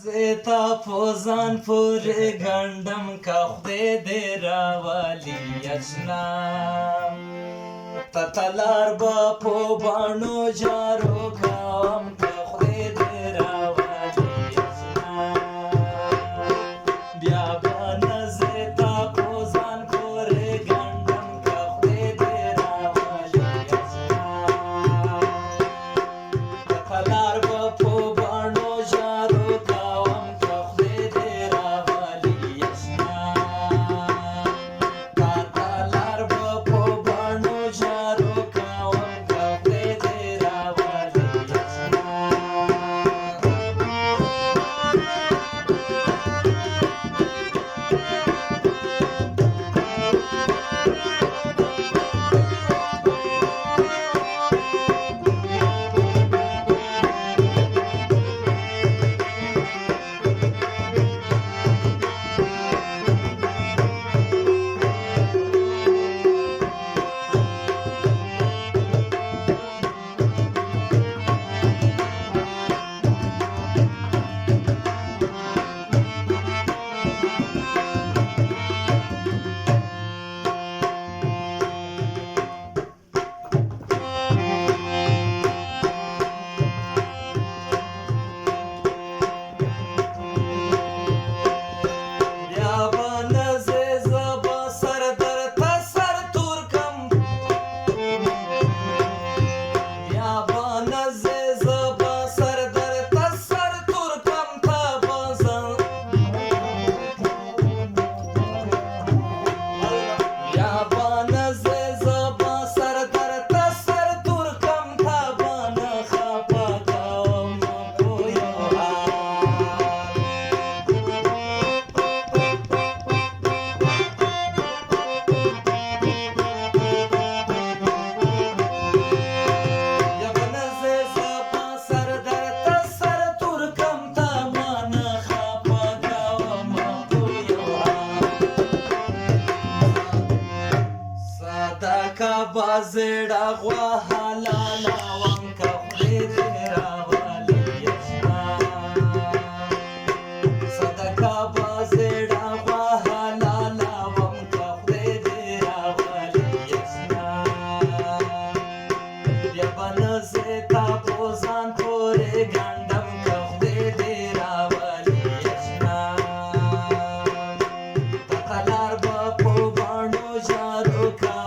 زیتا پوزان پوری گندم که خدای دی راوالی اشنا تتلار با پو بانو جارو کام که خدای دی راوالی اشنا بیا بان زیتا پوزان پوری گندم که خدای دی راوالی اشنا تتلار با پو بانو جارو bazeda gwa halala wanka khudera wali yashna sadaka bazeda gwa halala wanka khudera wali yashna yabana zeta pozan pore gandam ka khudera wali yashna takalar ba po bano jaro ka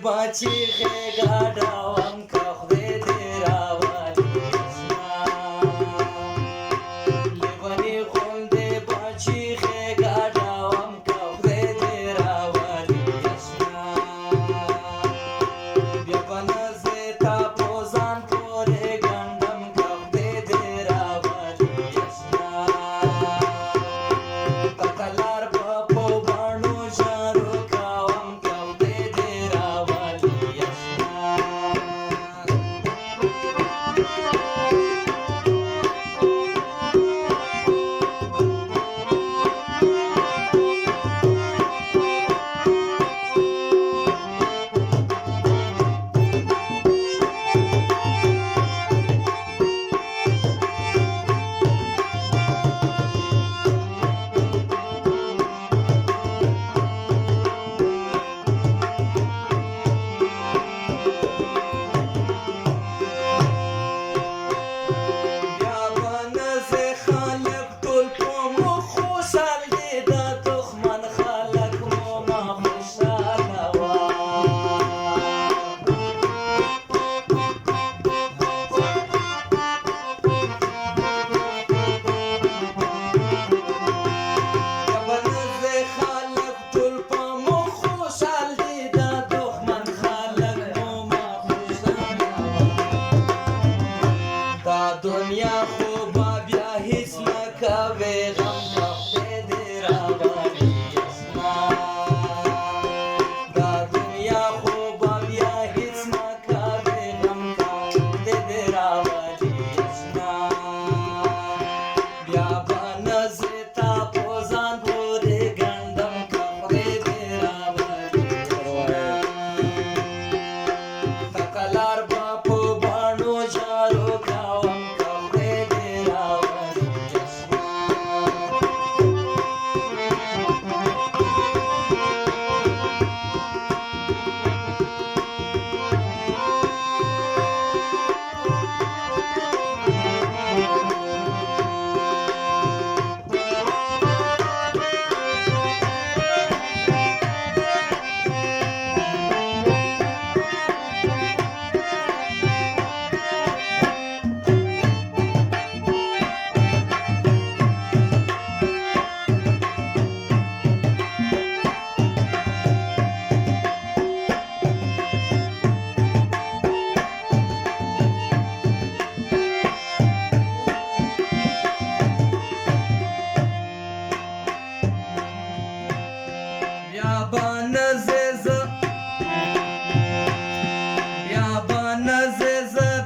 bachi khega dawam ka khudera wali yashna levani khonde bachi khega dawam ka khudera wali yashna yabana zeta pozan pore gandam ka khudera wali yashna takalar bapo banu jaru kawam ka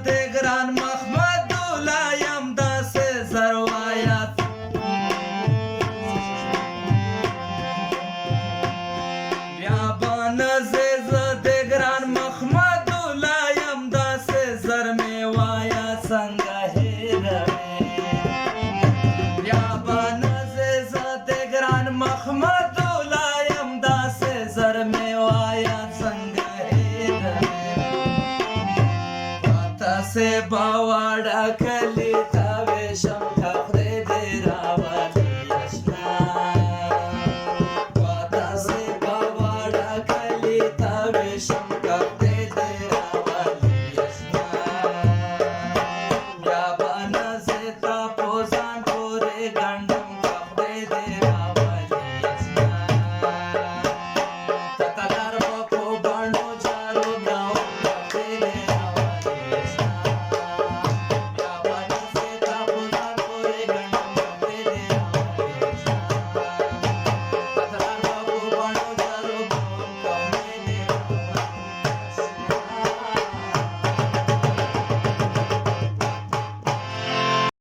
د ګران محمد الله یم داسې زروایات بیا بانه زه د ګران محمد الله یم داسې زر مې وایه څنګه هېروې بیا بانه زه د ګران محمد الله یم داسې زر مې وایه څنګه هېروې تاسې باوړه